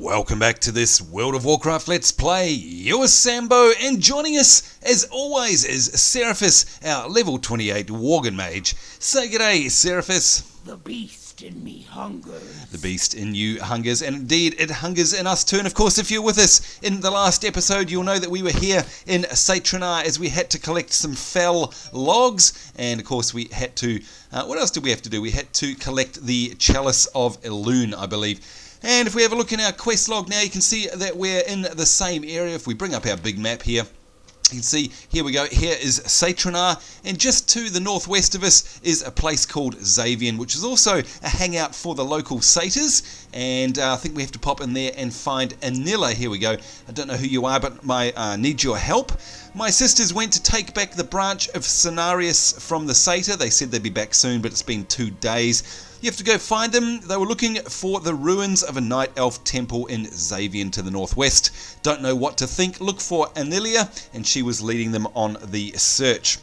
Welcome back to this World of Warcraft Let's Play. You're Sambo, and joining us, as always, is Seraphis, our level 28 Worgen Mage. Say g'day, Seraphis. The beast in me hungers. The beast in you hungers, and indeed it hungers in us too. And of course, if you're with us in the last episode, you'll know that we were here in Satyr as we had to collect some fell logs, and of course we had to, what else did we have to do? We had to collect the Chalice of Elune, I believe. And if we have a look in our quest log now, you can see that we're in the same area. If we bring up our big map here, you can see, here we go, here is Satyr, and just to the northwest of us is a place called Xavian, which is also a hangout for the local satyrs, and I think we have to pop in there and find Anilia. Here we go. I don't know who you are, but I need your help. My sisters went to take back the Branch of Cenarius from the Satyr. They said they'd be back soon, but it's been 2 days. You have to go find them. They were looking for the ruins of a night elf temple in Xavian to the northwest. Don't know what to think. Look for Anelia, and she was leading them on the search.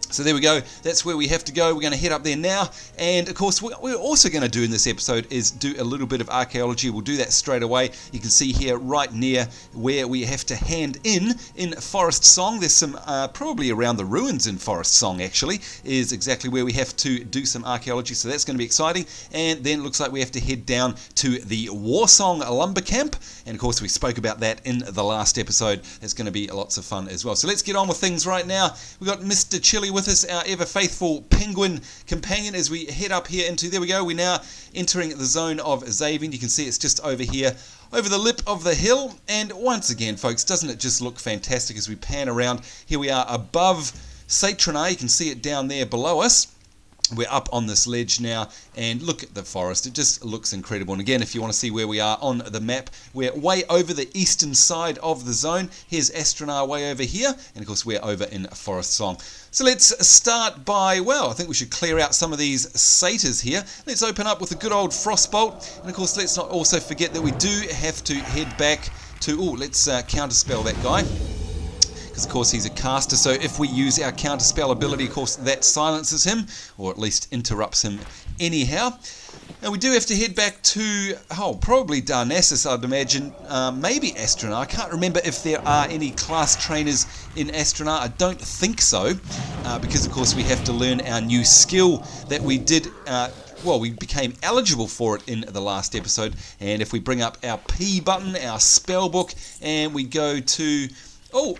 So there we go, that's where we have to go. We're going to head up there now, and of course what we're also going to do in this episode is do a little bit of archaeology. We'll do that straight away. You can see here right near where we have to hand in Forest Song. There's some, probably around the ruins in Forest Song actually, is exactly where we have to do some archaeology, so that's going to be exciting. And then it looks like we have to head down to the Warsong Lumber Camp, and of course we spoke about that in the last episode. It's going to be lots of fun as well. So let's get on with things right now. We've got Mr. Chili with us, our ever faithful penguin companion, as we head up here into, there we go, we're now entering the zone of Xavian. You can see it's just over here, over the lip of the hill, and once again folks, doesn't it just look fantastic as we pan around? Here we are above Satyr, you can see it down there below us. We're up on this ledge now, and look at the forest. It just looks incredible. And again, if you want to see where we are on the map, we're way over the eastern side of the zone. Here's Astronar way over here, and of course we're over in Forest Song. So let's start by, well, I think we should clear out some of these satyrs here. Let's open up with a good old frostbolt, and of course let's not also forget that we do have to head back to, let's counterspell that guy. Of course he's a caster, so if we use our counterspell ability, of course that silences him, or at least interrupts him anyhow. And we do have to head back to, probably Darnassus, I'd imagine, maybe Astronar. I can't remember if there are any class trainers in Astronar. I don't think so, because of course we have to learn our new skill that we did, we became eligible for it in the last episode. And if we bring up our P button, our spell book, and we go to,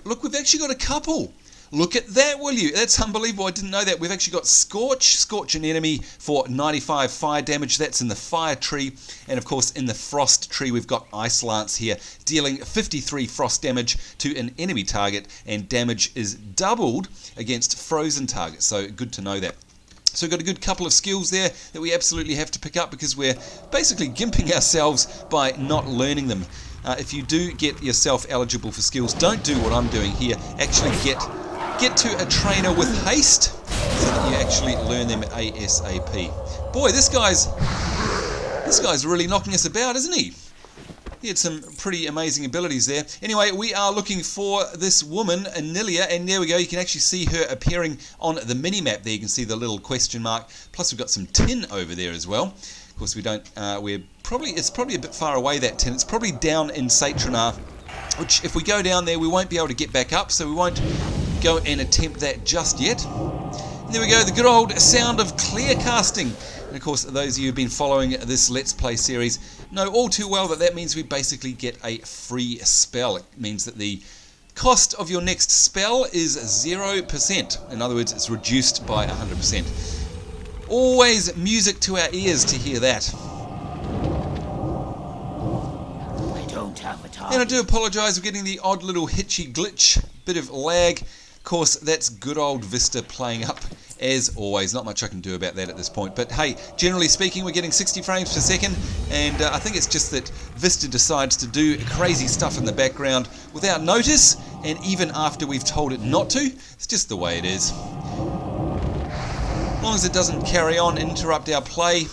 look, we've actually got a couple. Look at that, will you? That's unbelievable. I didn't know that. We've actually got Scorch an enemy for 95 fire damage. That's in the fire tree. And of course, in the frost tree, we've got Ice Lance here, dealing 53 frost damage to an enemy target, and damage is doubled against frozen targets. So good to know that. So we've got a good couple of skills there that we absolutely have to pick up, because we're basically gimping ourselves by not learning them. If you do get yourself eligible for skills, don't do what I'm doing here. Actually get to a trainer with haste, so that you actually learn them ASAP. Boy, this guy's really knocking us about, isn't he? He had some pretty amazing abilities there. Anyway, we are looking for this woman, Anilia, and there we go. You can actually see her appearing on the mini-map there. You can see the little question mark. Plus we've got some tin over there as well. Of course we don't, it's probably a bit far away, that tin. It's probably down in Satyr, which if we go down there we won't be able to get back up, so we won't go and attempt that just yet. And there we go, the good old sound of clear casting. And of course, those of you who've been following this Let's Play series know all too well that means we basically get a free spell. It means that the cost of your next spell is 0%. In other words, it's reduced by 100%. Always music to our ears to hear that. I don't have a target. And I do apologise for getting the odd little hitchy glitch, bit of lag. Of course, that's good old Vista playing up as always. Not much I can do about that at this point. But hey, generally speaking, we're getting 60 frames per second, and I think it's just that Vista decides to do crazy stuff in the background without notice, and even after we've told it not to. It's just the way it is. As long as it doesn't carry on and interrupt our play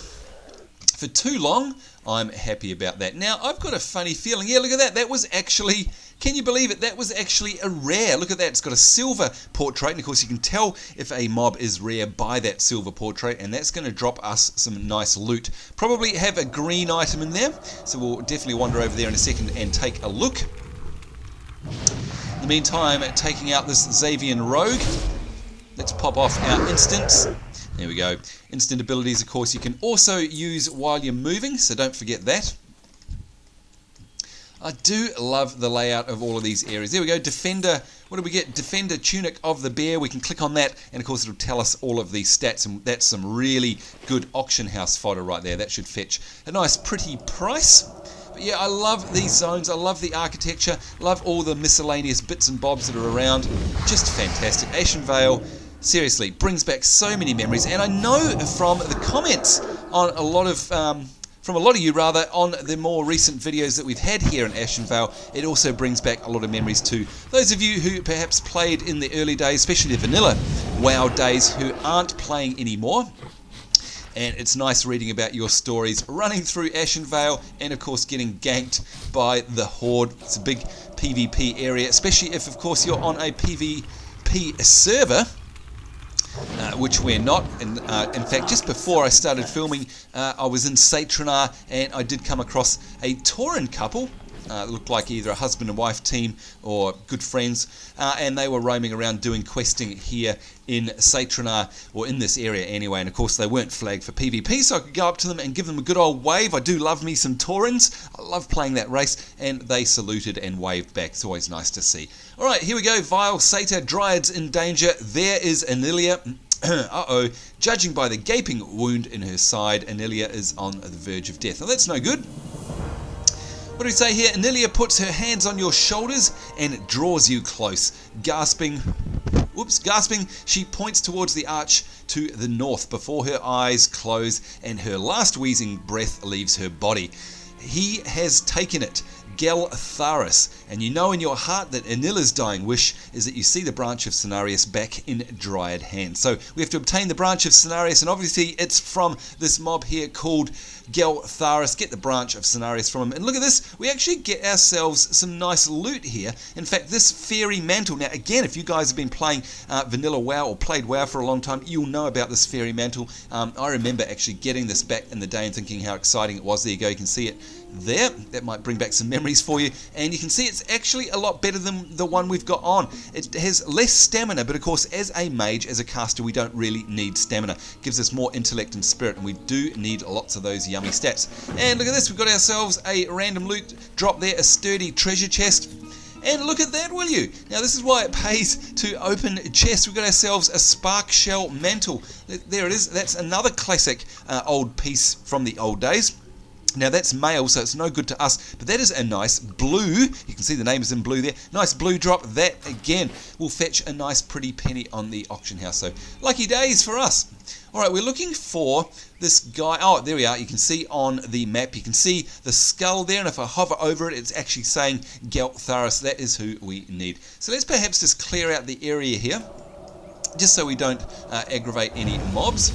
for too long, I'm happy about that. Now, I've got a funny feeling. Yeah, look at that. That was actually Can you believe it? That was actually a rare. Look at that. It's got a silver portrait. And of course, you can tell if a mob is rare by that silver portrait. And that's going to drop us some nice loot. Probably have a green item in there. So we'll definitely wander over there in a second and take a look. In the meantime, taking out this Xavian rogue. Let's pop off our instants. There we go. Instant abilities, of course, you can also use while you're moving. So don't forget that. I do love the layout of all of these areas. There we go, Defender, what do we get? Defender Tunic of the Bear. We can click on that, and of course it'll tell us all of these stats, and that's some really good auction house fodder right there. That should fetch a nice pretty price. But yeah, I love these zones, I love the architecture, love all the miscellaneous bits and bobs that are around. Just fantastic. Ashenvale, seriously, brings back so many memories, and I know from the comments on a lot of... from a lot of you rather, on the more recent videos that we've had here in Ashenvale, it also brings back a lot of memories too. Those of you who perhaps played in the early days, especially the vanilla WoW days, who aren't playing anymore, and it's nice reading about your stories running through Ashenvale and of course getting ganked by the Horde. It's a big PvP area, especially if of course you're on a PvP server. Which we're not. In fact, just before I started filming, I was in Satyr and I did come across a Tauren couple. It looked like either a husband and wife team or good friends, and they were roaming around doing questing here in Satyr, or in this area anyway, and of course they weren't flagged for PvP, so I could go up to them and give them a good old wave. I do love me some Taurens. I love playing that race, and they saluted and waved back. It's always nice to see. Alright, here we go. Vile Satyr, Dryads in danger. There is Anelia. Uh-oh. Judging by the gaping wound in her side, Anelia is on the verge of death. Now that's no good. What do we say here? Anilia puts her hands on your shoulders and draws you close. Gasping, she points towards the arch to the north before her eyes close and her last wheezing breath leaves her body. He has taken it. Geltharis, and you know in your heart that Anilia's dying wish is that you see the Branch of Cenarius back in Dryad hands. So we have to obtain the Branch of Cenarius, and obviously it's from this mob here called Geltharis. Get the Branch of Cenarius from him, and look at this, we actually get ourselves some nice loot here. In fact, this fairy mantle, now again, if you guys have been playing vanilla WoW or played WoW for a long time, you'll know about this fairy mantle. I remember actually getting this back in the day and thinking how exciting it was. There you go, you can see it there. That might bring back some memories for you, and you can see it's actually a lot better than the one we've got on. It has less stamina, but of course as a mage, as a caster, we don't really need stamina. It gives us more intellect and spirit, and we do need lots of those yummy stats. And look at this, we've got ourselves a random loot drop there, a sturdy treasure chest. And look at that, will you? Now this is why it pays to open chests. We've got ourselves a spark shell mantle. There it is. That's another classic old piece from the old days. Now that's male, so it's no good to us, but that is a nice blue, you can see the name is in blue there, nice blue drop. That again will fetch a nice pretty penny on the auction house, so lucky days for us. Alright, we're looking for this guy. Oh, there we are. You can see on the map, you can see the skull there, and if I hover over it, it's actually saying Geltharis. That is who we need. So let's perhaps just clear out the area here, just so we don't aggravate any mobs.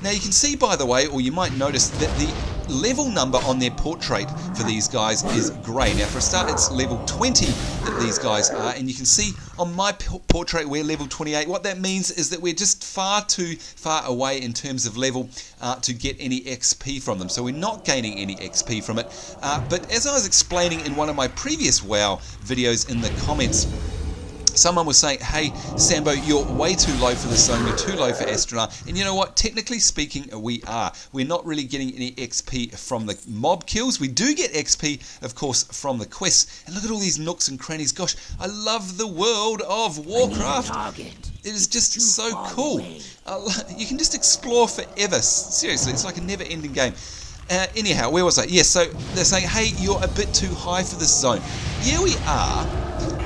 Now you can see, by the way, or you might notice that the level number on their portrait for these guys is grey. Now for a start, it's level 20 that these guys are, and you can see on my portrait we're level 28. What that means is that we're just far too far away in terms of level to get any XP from them, so we're not gaining any XP from it. But as I was explaining in one of my previous WoW videos in the comments, someone was saying, hey, Sambo, you're way too low for this zone, you're too low for Astronaut. And you know what? Technically speaking, we are. We're not really getting any XP from the mob kills. We do get XP, of course, from the quests. And look at all these nooks and crannies. Gosh, I love the world of Warcraft. It is just so cool. You can just explore forever. Seriously, it's like a never-ending game. Anyhow, where was I? Yes, so they're saying, hey, you're a bit too high for this zone. Yeah, we are.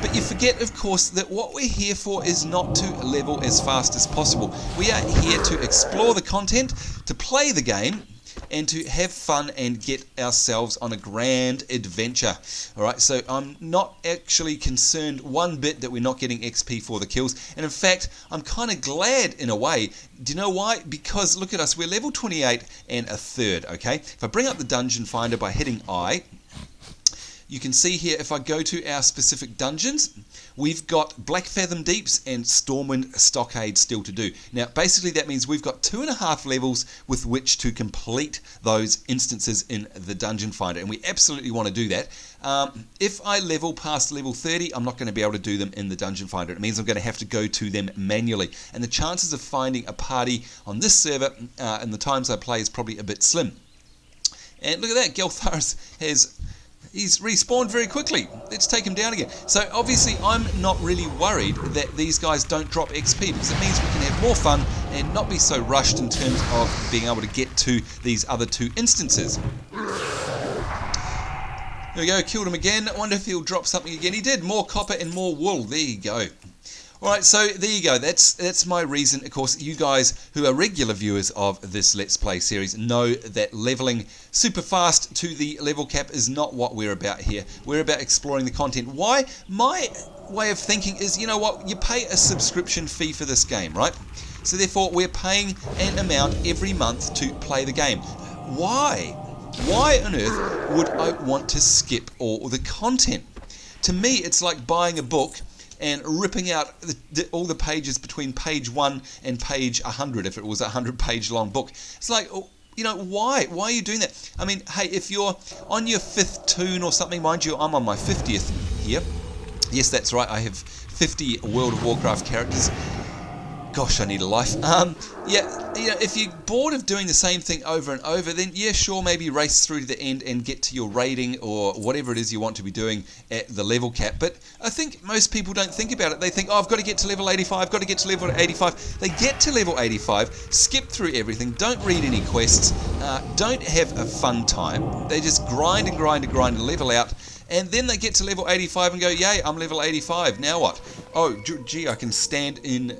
But you forget, of course, that what we're here for is not to level as fast as possible. We are here to explore the content, to play the game, and to have fun and get ourselves on a grand adventure. Alright, so I'm not actually concerned one bit that we're not getting XP for the kills. And in fact, I'm kind of glad in a way. Do you know why? Because look at us, we're level 28 and a third, okay? If I bring up the dungeon finder by hitting I, you can see here, if I go to our specific dungeons, we've got Blackfathom Deeps and Stormwind Stockade still to do. Now, basically that means we've got 2.5 levels with which to complete those instances in the Dungeon Finder, and we absolutely want to do that. If I level past level 30, I'm not going to be able to do them in the Dungeon Finder. It means I'm going to have to go to them manually, and the chances of finding a party on this server in the times I play is probably a bit slim. And look at that, Geltharis he's respawned very quickly. Let's take him down again. So obviously I'm not really worried that these guys don't drop XP, because it means we can have more fun and not be so rushed in terms of being able to get to these other 2 instances. There we go, killed him again. I wonder if he'll drop something again. He did, more copper and more wool. There you go. Alright, so there you go. That's my reason. Of course, you guys who are regular viewers of this Let's Play series know that leveling super fast to the level cap is not what we're about here. We're about exploring the content. Why? My way of thinking is, you know what, you pay a subscription fee for this game, right? So therefore, we're paying an amount every month to play the game. Why? Why on earth would I want to skip all the content? To me, it's like buying a book and ripping out all the pages between page 1 and page 100 if it was a 100-page long book. It's like, you know, why? Why are you doing that? I mean, hey, if you're on your 5th toon or something, mind you, I'm on my 50th here. Yes, that's right, I have 50 World of Warcraft characters. Gosh, I need a life. Yeah, you know, if you're bored of doing the same thing over and over, then yeah, sure, maybe race through to the end and get to your raiding or whatever it is you want to be doing at the level cap. But I think most people don't think about it. They think, oh, I've got to get to level 85, got to get to level 85. They get to level 85, skip through everything, don't read any quests, don't have a fun time. They just grind and grind and grind and level out. And then they get to level 85 and go, yay, I'm level 85, now what? Oh, gee, I can stand in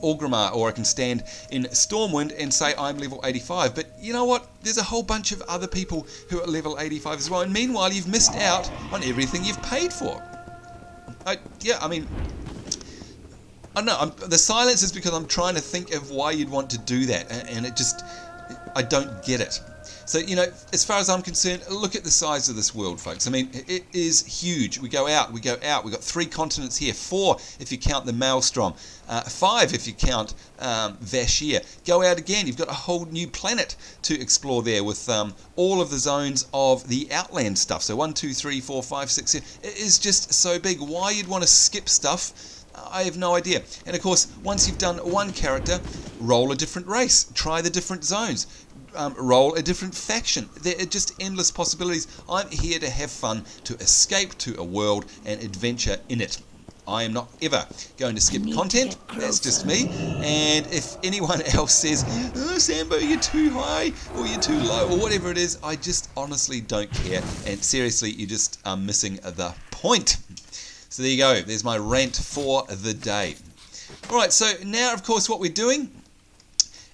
Orgrimmar, or I can stand in Stormwind and say I'm level 85. But you know what? There's a whole bunch of other people who are level 85 as well. And meanwhile, you've missed out on everything you've paid for. Yeah, I mean, I don't know. The silence is because I'm trying to think of why you'd want to do that. And it just, I don't get it. So, you know, as far as I'm concerned, look at the size of this world, folks. I mean, it is huge. We go out. We've got 3 continents here, 4 if you count the Maelstrom, 5 if you count Vashir. Go out again. You've got a whole new planet to explore there with all of the zones of the Outland stuff. So 1, 2, 3, 4, 5, 6, 7. It is just so big. Why you'd want to skip stuff, I have no idea. And of course, once you've done one character, roll a different race. Try the different zones. Roll a different faction. There are just endless possibilities. I'm here to have fun, to escape to a world and adventure in it. I am not ever going to skip content. That's just me. And if anyone else says, oh, Sambo, you're too high or you're too low or whatever it is, I just honestly don't care. And seriously, you just are missing the point. So there you go. There's my rant for the day. All right, so now, of course, what we're doing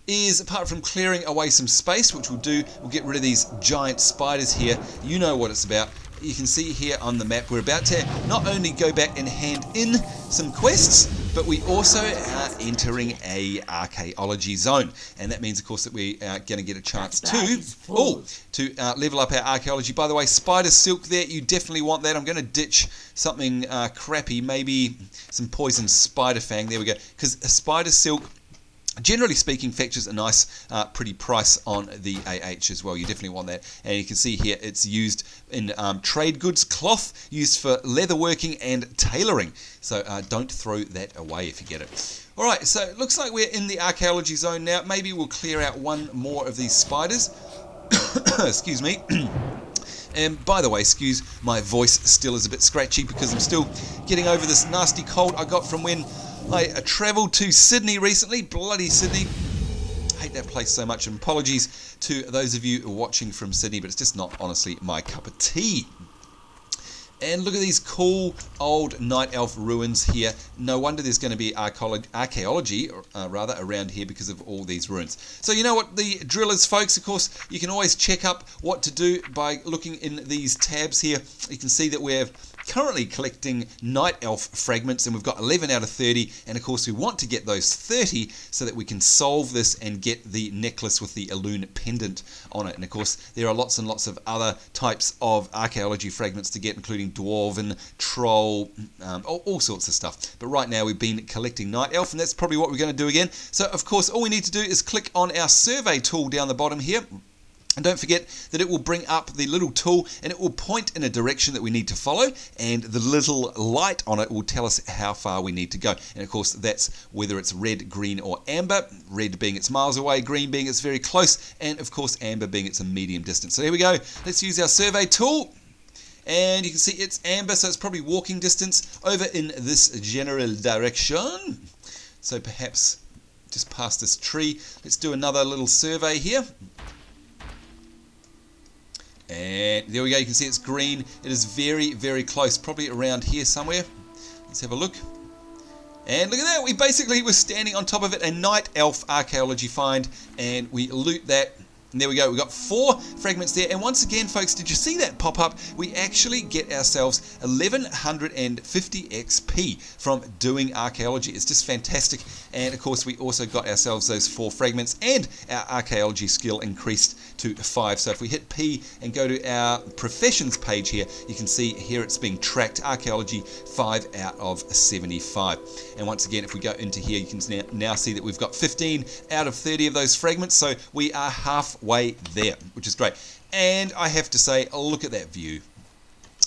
is, apart from clearing away some space, which we'll do, we'll get rid of these giant spiders here. You know what it's about. You can see here on the map, we're about to not only go back and hand in some quests, but we also are entering a archaeology zone. And that means, of course, that we are going to get a chance to level up our archaeology. By the way, spider silk there, you definitely want that. I'm going to ditch something crappy, maybe some poison spider fang. There we go. Because spider silk, generally speaking, fetches a nice pretty price on the AH as well. You definitely want that. And you can see here it's used in trade goods, cloth, used for leatherworking and tailoring. So don't throw that away if you get it. Alright, so it looks like we're in the archaeology zone now. Maybe we'll clear out one more of these spiders. Excuse me. And by the way, excuse my voice still is a bit scratchy because I'm still getting over this nasty cold I got from when I travelled to Sydney recently. Bloody Sydney. I hate that place so much. And apologies to those of you watching from Sydney, but it's just not honestly my cup of tea. And look at these cool old Night Elf ruins here. No wonder there's going to be archaeology around here because of all these ruins. So you know what the drill is, folks. Of course, you can always check up what to do by looking in these tabs here. You can see that we have currently collecting Night Elf fragments, and we've got 11 out of 30, and of course we want to get those 30 so that we can solve this and get the necklace with the Elune pendant on it. And of course there are lots and lots of other types of archaeology fragments to get, including Dwarven, Troll, all sorts of stuff. But right now we've been collecting Night Elf, and that's probably what we're going to do again. So of course all we need to do is click on our survey tool down the bottom here. And don't forget that it will bring up the little tool and it will point in a direction that we need to follow, and the little light on it will tell us how far we need to go. And of course that's whether it's red, green or amber, red being it's miles away, green being it's very close, and of course amber being it's a medium distance. So here we go, let's use our survey tool, and you can see it's amber, so it's probably walking distance over in this general direction. So perhaps just past this tree. Let's do another little survey here. And there we go, you can see it's green. It is very, very close, probably around here somewhere. Let's have a look. And look at that, we basically were standing on top of it, a Night Elf archaeology find, and we loot that. And there we go, we've got 4 fragments there. And once again, folks, did you see that pop up? We actually get ourselves 1150 XP from doing archaeology. It's just fantastic. And of course, we also got ourselves those 4 fragments, and our archaeology skill increased to 5. So if we hit P and go to our professions page here, you can see here it's being tracked, archaeology 5 out of 75. And once again, if we go into here, you can now see that we've got 15 out of 30 of those fragments. So we are halfway there, which is great. And I have to say, look at that view.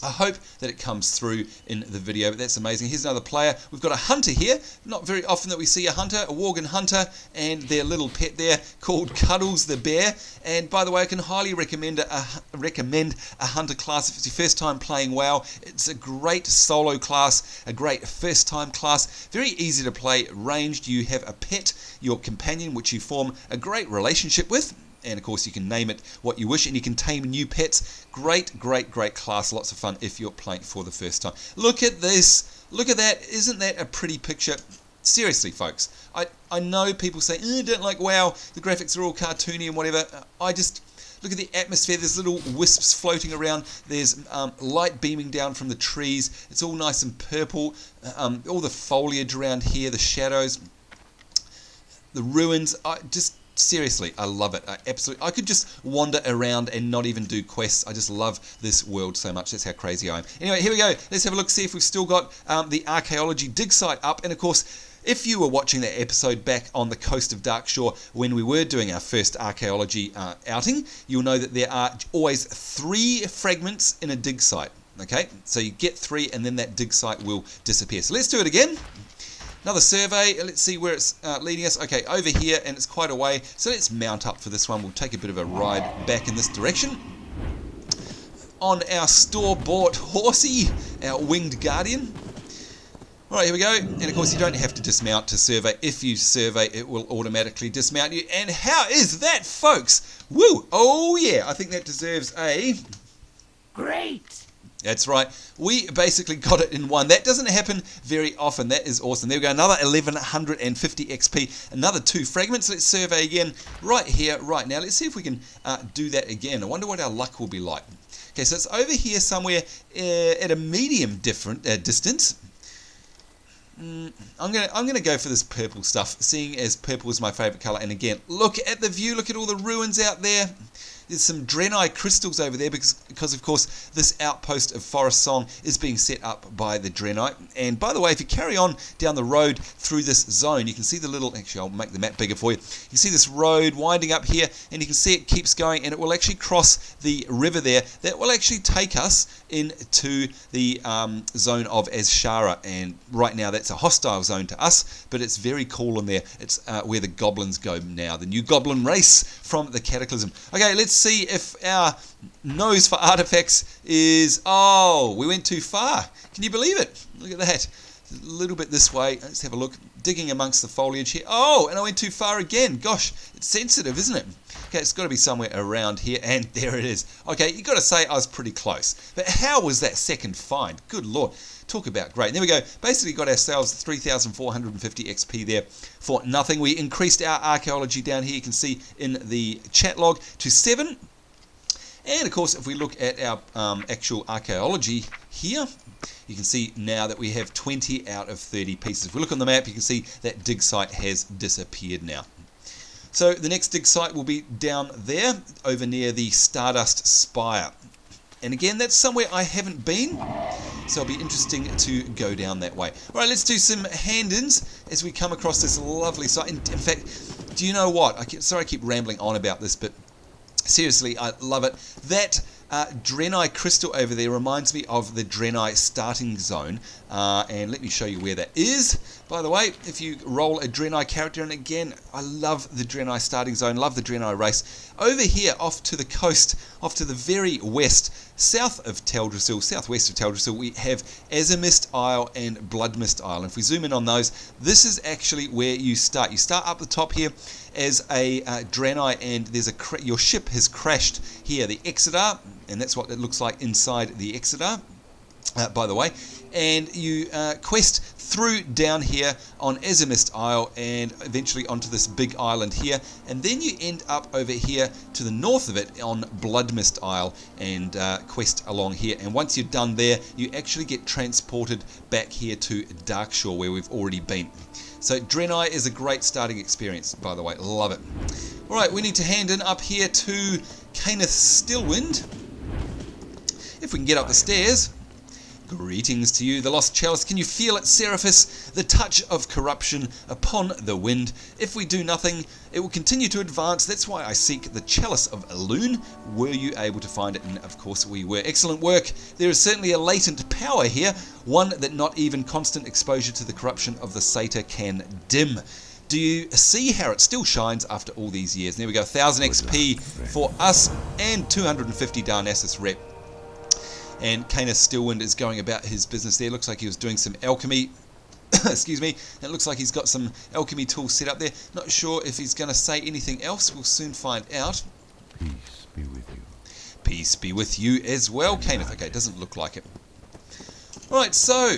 I hope that it comes through in the video, but that's amazing. Here's another player. We've got a hunter here. Not very often that we see a hunter, a Worgen hunter, and their little pet there called Cuddles the bear. And by the way, I can highly recommend a hunter class if it's your first time playing WoW. It's a great solo class, a great first time class. Very easy to play, ranged. You have a pet, your companion, which you form a great relationship with. And of course you can name it what you wish, and you can tame new pets. Great, great, great class. Lots of fun if you're playing for the first time. Look at this. Look at that. Isn't that a pretty picture? Seriously, folks. I know people say, I don't like WoW. The graphics are all cartoony and whatever. I just... Look at the atmosphere. There's little wisps floating around. There's light beaming down from the trees. It's all nice and purple. All the foliage around here, the shadows, the ruins. Seriously, I love it. I could just wander around and not even do quests. I just love this world so much. That's how crazy I am. Anyway, here we go. Let's have a look, see if we've still got the archaeology dig site up. And of course, if you were watching that episode back on the coast of Darkshore when we were doing our first archaeology outing, you'll know that there are always 3 fragments in a dig site. Okay, so you get 3 and then that dig site will disappear. So let's do it again. Another survey, let's see where it's leading us. Okay, over here, and it's quite a way. So let's mount up for this one. We'll take a bit of a ride back in this direction. On our store-bought horsey, our winged guardian. All right, here we go. And of course, you don't have to dismount to survey. If you survey, it will automatically dismount you. And how is that, folks? Woo! Oh, yeah, I think that deserves a... Great! That's right. We basically got it in one. That doesn't happen very often. That is awesome. There we go. Another 1150 XP. Another 2 fragments. Let's survey again right here, right now. Let's see if we can do that again. I wonder what our luck will be like. Okay, so it's over here somewhere at a medium distance. I'm gonna go for this purple stuff, seeing as purple is my favourite colour. And again, look at the view. Look at all the ruins out there. There's some Draenei crystals over there because of course this outpost of Forest Song is being set up by the Draenei. And by the way, if you carry on down the road through this zone, you can see the little, actually I'll make the map bigger for you. You can see this road winding up here, and you can see it keeps going, and it will actually cross the river there. That will actually take us into the zone of Azshara, and right now that's a hostile zone to us, but it's very cool in there. It's where the goblins go now, the new goblin race from the Cataclysm. Okay, let's see if our nose for artifacts is... Oh, we went too far. Can you believe it? Look at that. A little bit this way. Let's have a look. Digging amongst the foliage here. Oh, and I went too far again. Gosh, it's sensitive, isn't it? Okay, it's got to be somewhere around here, and there it is. Okay, you got to say I was pretty close. But how was that second find? Good Lord. Talk about great. And there we go. Basically got ourselves 3,450 XP there for nothing. We increased our archaeology down here. You can see in the chat log to 7. And of course, if we look at our actual archaeology here. You can see now that we have 20 out of 30 pieces. If we look on the map, you can see that dig site has disappeared now. So the next dig site will be down there, over near the Stardust Spire. And again, that's somewhere I haven't been, so it'll be interesting to go down that way. All right, let's do some hand-ins as we come across this lovely site. In fact, do you know what? Sorry I keep rambling on about this, but seriously, I love it. That Draenei crystal over there reminds me of the Draenei starting zone, and let me show you where that is. By the way, if you roll a Draenei character, and again, I love the Draenei starting zone, love the Draenei race. Over here, off to the coast, off to the very west, south of Teldrassil, southwest of Teldrassil, we have Azimist Isle and Bloodmist Isle. And if we zoom in on those, this is actually where you start. You start up the top here as a Draenei, and there's your ship has crashed here, the Exeter, and that's what it looks like inside the Exeter, by the way. And you quest through down here on Azimist Isle and eventually onto this big island here, and then you end up over here to the north of it on Bloodmist Isle and quest along here. And once you're done there, you actually get transported back here to Darkshore, where we've already been. So Draenei is a great starting experience, by the way. Love it. All right, we need to hand in up here to Cainith Stillwind. If we can get up the stairs. Greetings to you, the Lost Chalice. Can you feel it, Seraphis? The touch of corruption upon the wind. If we do nothing, it will continue to advance. That's why I seek the Chalice of Elune. Were you able to find it? And of course we were. Excellent work. There is certainly a latent power here, one that not even constant exposure to the corruption of the Satyr can dim. Do you see how it still shines after all these years? And there we go, 1000 XP for us and 250 Darnassus rep. And Cainith Stillwind is going about his business there. Looks like he was doing some alchemy. Excuse me. It looks like he's got some alchemy tools set up there. Not sure if he's going to say anything else. We'll soon find out. Peace be with you. Peace be with you as well, Cainith. Okay, it doesn't look like it. Alright, so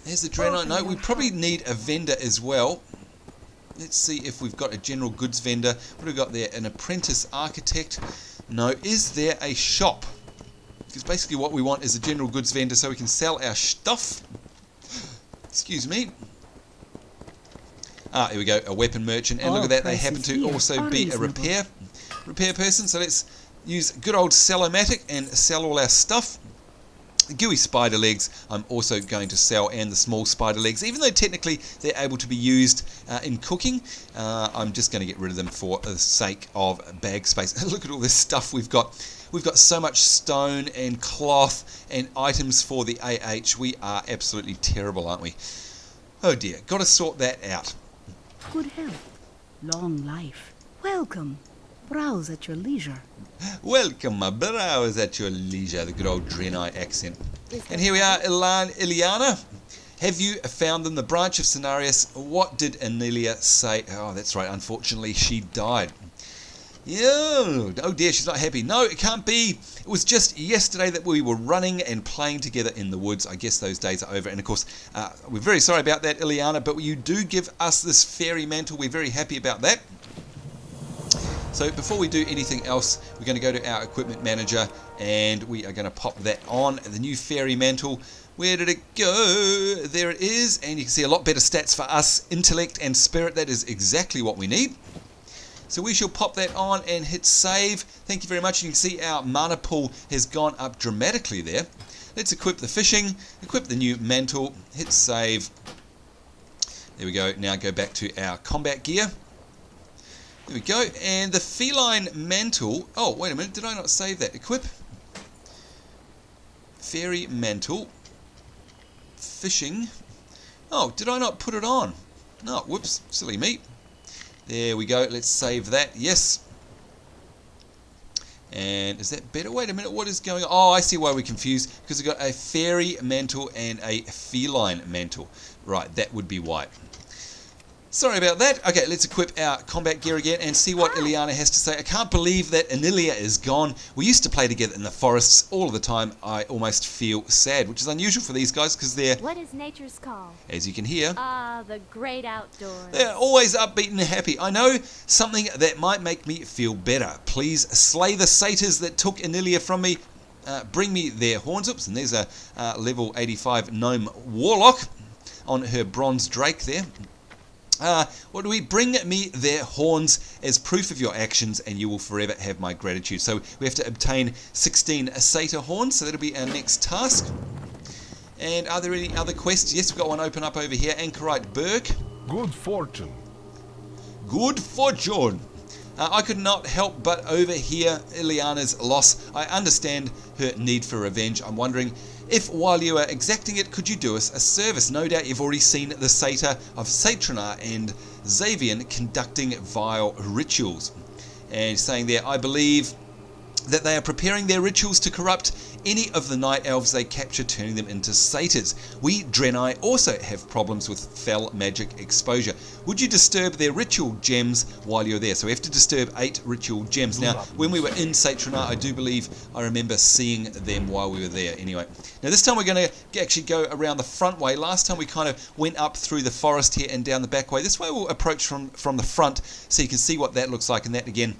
there's the Draenei. No, we probably need a vendor as well. Let's see if we've got a general goods vendor. What have we got there? An apprentice architect? No. Is there a shop? Because basically what we want is a general goods vendor so we can sell our stuff. Excuse me. Ah, here we go, a weapon merchant. And look at that, they happen to also be a repair person. So let's use good old Sell-O-Matic and sell all our stuff. The gooey spider legs I'm also going to sell, and the small spider legs, even though technically they're able to be used in cooking. I'm just going to get rid of them for the sake of bag space. Look at all this stuff we've got. We've got so much stone and cloth and items for the AH. We are absolutely terrible, aren't we? Oh dear, got to sort that out. Good health, long life. Welcome. Browse at your leisure. Welcome, my browse at your leisure. The good old Draenei accent. And here we are, Iliana. Have you found them? The Branch of Cenarius. What did Anelia say? Oh, that's right. Unfortunately, she died. Yeah. Oh dear, she's not happy. No, it can't be. It was just yesterday that we were running and playing together in the woods. I guess those days are over. And of course, we're very sorry about that, Iliana, but you do give us this fairy mantle. We're very happy about that. So before we do anything else, we're going to go to our equipment manager and we are going to pop that on, the new fairy mantle. Where did it go? There it is. And you can see a lot better stats for us, intellect and spirit. That is exactly what we need. So we shall pop that on and hit save. Thank you very much. You can see our mana pool has gone up dramatically there. Let's equip the fishing, equip the new mantle, hit save. There we go. Now go back to our combat gear. There we go. And the feline mantle. Oh, wait a minute. Did I not save that? Equip. Fairy mantle. Fishing. Oh, did I not put it on? No, whoops. Silly me. There we go. Let's save that. Yes. And is that better? Wait a minute. What is going on? Oh, I see why we're confused. Because we've got a fairy mantle and a feline mantle. Right, that would be why. Sorry about that. Okay, let's equip our combat gear again and see what Iliana has to say. I can't believe that Anilia is gone. We used to play together in the forests all of the time. I almost feel sad, which is unusual for these guys because they're... What is nature's call? As you can hear... Ah, the great outdoors. They're always upbeat and happy. I know something that might make me feel better. Please slay the satyrs that took Anelia from me. bring me their horns. Oops, and there's a level 85 gnome warlock on her bronze drake there. What do we? Bring me their horns as proof of your actions, and you will forever have my gratitude. So we have to obtain 16 satyr horns, so that'll be our next task. And are there any other quests? Yes, we've got one open up over here. Anchorite Berg. Good fortune. Good fortune. I could not help but overhear Ileana's loss. I understand her need for revenge. I'm wondering if, while you are exacting it, could you do us a service? No doubt you've already seen the Satyr of Satyr and Xavian conducting vile rituals. And saying there, I believe that they are preparing their rituals to corrupt any of the night elves they capture, turning them into satyrs. We Draenei also have problems with fell magic exposure. Would you disturb their ritual gems while you're there? So we have to disturb 8 ritual gems. Now, when we were in Satyr, I do believe I remember seeing them while we were there. Anyway, now this time we're going to actually go around the front way. Last time we kind of went up through the forest here and down the back way. This way we'll approach from the front so you can see what that looks like, and that again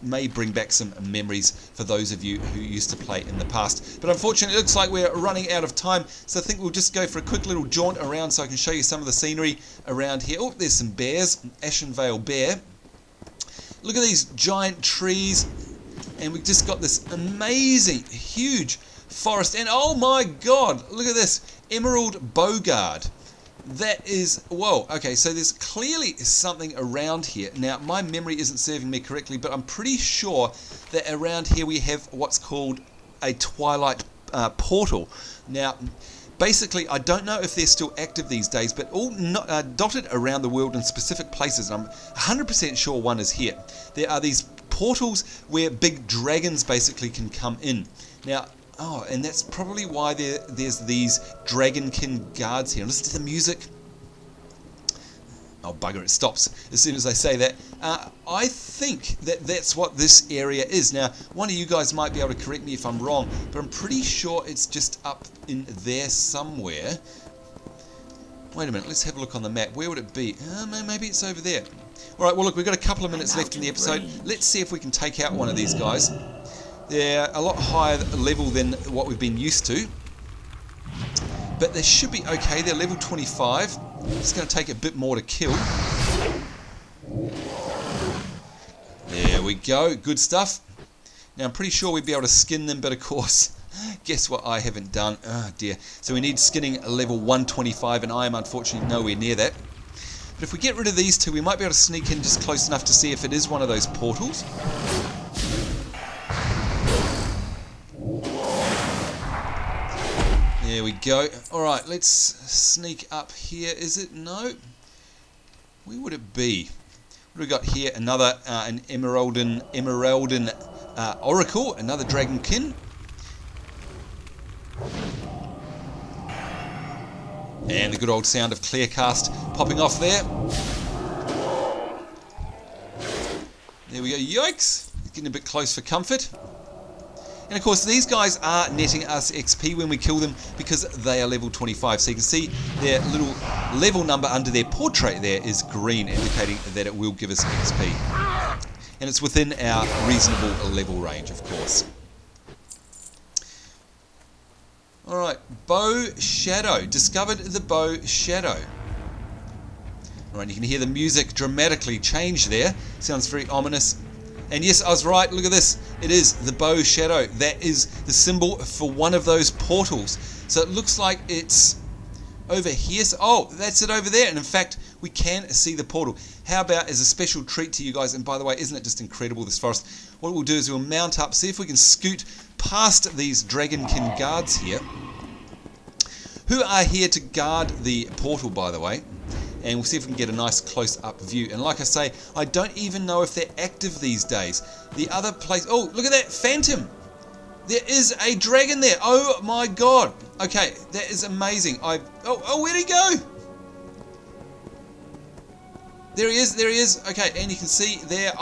may bring back some memories for those of you who used to play in the past. But unfortunately it looks like we're running out of time, so I think we'll just go for a quick little jaunt around so I can show you some of the scenery around here. Oh, there's some bears, Ashenvale bear. Look at these giant trees, and we've just got this amazing huge forest, and oh my god, look at this Emerald Bogard. That is, whoa, okay, so there's clearly something around here. Now, my memory isn't serving me correctly, but I'm pretty sure that around here we have what's called a Twilight portal. Now, basically, I don't know if they're still active these days, but all dotted around the world in specific places, and I'm 100% sure one is here. There are these portals where big dragons basically can come in. Now, oh, and that's probably why there's these Dragonkin guards here. Listen to the music. Oh, bugger, it stops as soon as I say that. I think that's what this area is. Now, one of you guys might be able to correct me if I'm wrong, but I'm pretty sure it's just up in there somewhere. Wait a minute, let's have a look on the map. Where would it be? Maybe it's over there. Alright, well look, we've got a couple of minutes left in the episode. Let's see if we can take out one of these guys. They're a lot higher level than what we've been used to, but they should be okay. They're level 25. It's going to take a bit more to kill. There we go. Good stuff. Now, I'm pretty sure we'd be able to skin them, but of course, guess what I haven't done? Oh dear. So we need skinning level 125, and I am unfortunately nowhere near that. But if we get rid of these two, we might be able to sneak in just close enough to see if it is one of those portals. There we go. Alright, let's sneak up here. Is it? No. Where would it be? What do we got here? Another an Emeralden Oracle, another Dragonkin. And the good old sound of Clearcast popping off there. There we go. Yikes! Getting a bit close for comfort. And of course these guys are netting us XP when we kill them because they are level 25. So you can see their little level number under their portrait there is green, indicating that it will give us XP. And it's within our reasonable level range, of course. Alright, Bough Shadow. Discovered the Bough Shadow. Alright, you can hear the music dramatically change there. Sounds very ominous. And yes, I was right, look at this. It is the Bough Shadow. That is the symbol for one of those portals. So it looks like it's over here. So, oh, that's it over there. And in fact, we can see the portal. How about as a special treat to you guys, and by the way, isn't it just incredible, this forest? What we'll do is we'll mount up, see if we can scoot past these Dragonkin guards here, who are here to guard the portal, by the way. And we'll see if we can get a nice close-up view. And like I say, I don't even know if they're active these days. The other place... Oh, look at that phantom! There is a dragon there! Oh my god! Okay, that is amazing. Oh, where'd he go? There he is, there he is. Okay, and you can see there...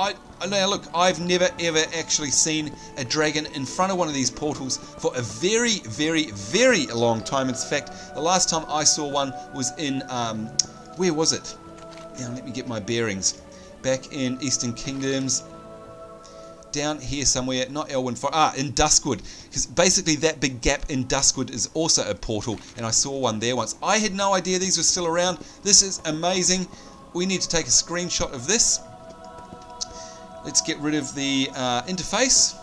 Now look, I've never ever actually seen a dragon in front of one of these portals for a very, very, very long time. In fact, the last time I saw one was in... where was it? Now let me get my bearings. Back in Eastern Kingdoms. down here somewhere, not Elwyn Forest, in Duskwood, because basically that big gap in Duskwood is also a portal, and I saw one there once. I had no idea these were still around. This is amazing. We need to take a screenshot of this. Let's get rid of the interface.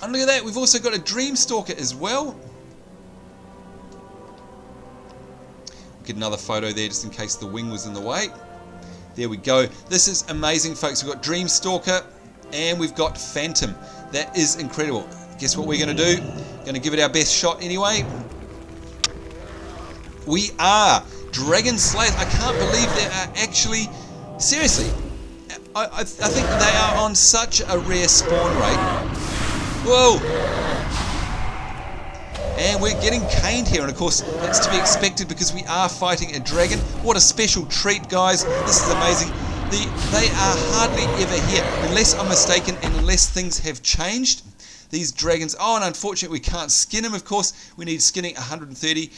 And look at that, we've also got a Dreamstalker as well. Get another photo there just in case the wing was in the way. There we go. This is amazing, folks. We've got Dreamstalker and we've got Phantom. That is incredible. Guess what we're going to do? Going to give it our best shot anyway. We are Dragon Slayers. I can't believe they are actually... Seriously. I think they are on such a rare spawn rate. Whoa! And we're getting caned here, and of course that's to be expected because we are fighting a dragon. What a special treat, guys. This is amazing. They are hardly ever here, unless I'm mistaken and unless things have changed. These dragons, oh, and unfortunately we can't skin them, of course. We need skinning 130.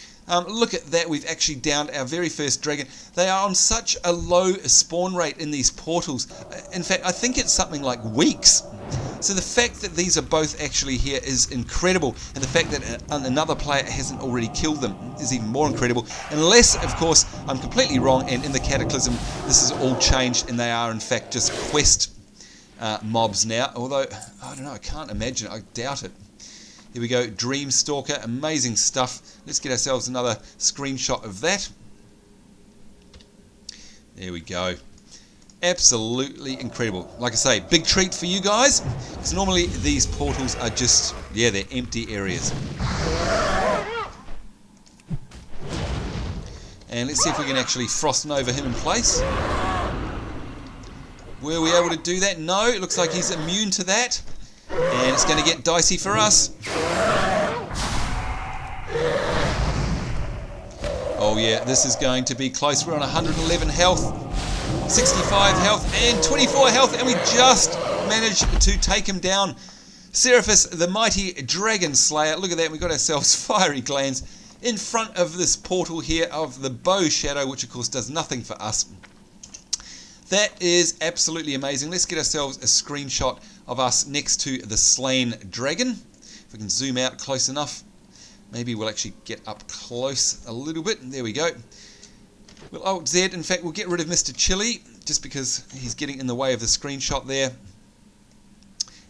Look at that, we've actually downed our very first dragon. They are on such a low spawn rate in these portals. In fact, I think it's something like weeks. So the fact that these are both actually here is incredible, and the fact that another player hasn't already killed them is even more incredible. Unless, of course, I'm completely wrong, and in the Cataclysm this is all changed and they are in fact just quest mobs now. Although, I don't know, I can't imagine it, I doubt it. Here we go, Dreamstalker, amazing stuff. Let's get ourselves another screenshot of that. There we go. Absolutely incredible. Like I say, big treat for you guys, because normally these portals are just, yeah, they're empty areas. And let's see if we can actually Frost Nova him in place. Were we able to do that? No, it looks like he's immune to that. And it's going to get dicey for us. Oh yeah, this is going to be close. We're on 111 health. 65 health and 24 health, and we just managed to take him down. Seraphis, the mighty dragon slayer. Look at that, we got ourselves fiery glands in front of this portal here of the Bough Shadow, which of course does nothing for us. That is absolutely amazing. Let's get ourselves a screenshot of us next to the slain dragon. If we can zoom out close enough, maybe we'll actually get up close a little bit. There we go. We'll Alt Z, in fact we'll get rid of Mr. Chili, just because he's getting in the way of the screenshot there.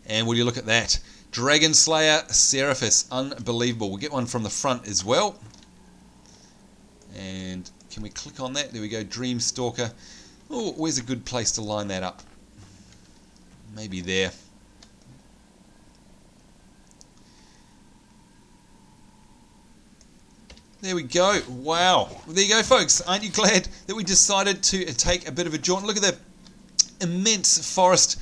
And will you look at that? Dragon Slayer Seraphis, unbelievable. We'll get one from the front as well. And can we click on that? There we go, Dreamstalker. Oh, where's a good place to line that up? Maybe there. There we go. Wow. Well, there you go, folks. Aren't you glad that we decided to take a bit of a jaunt? Look at the immense forest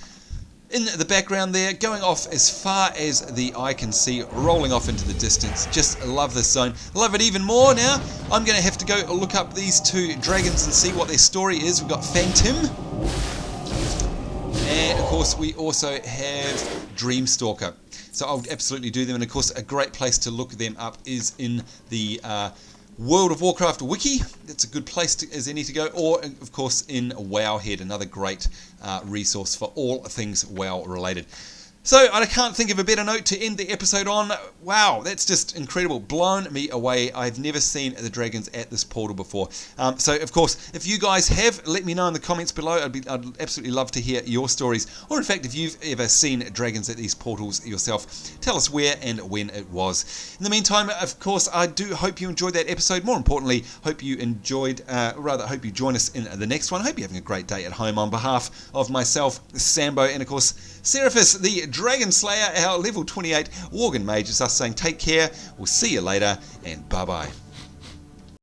in the background there, going off as far as the eye can see, rolling off into the distance. Just love this zone. Love it even more now. I'm going to have to go look up these two dragons and see what their story is. We've got Phantom. And, of course, we also have Dreamstalker. So I'll absolutely do them, and of course a great place to look them up is in the World of Warcraft wiki. That's a good place as any to go, or of course in Wowhead, another great resource for all things WoW related. So I can't think of a better note to end the episode on. Wow, that's just incredible. Blown me away. I've never seen the dragons at this portal before. So of course, if you guys have, let me know in the comments below. I'd absolutely love to hear your stories. Or in fact, if you've ever seen dragons at these portals yourself, tell us where and when it was. In the meantime, of course, I do hope you enjoyed that episode. More importantly, hope you enjoyed, hope you join us in the next one. Hope you're having a great day at home. On behalf of myself, Sambo, and of course, Seraphis, the Dragon Slayer, our level 28 Worgen Mage, is us saying take care, we'll see you later, and bye-bye.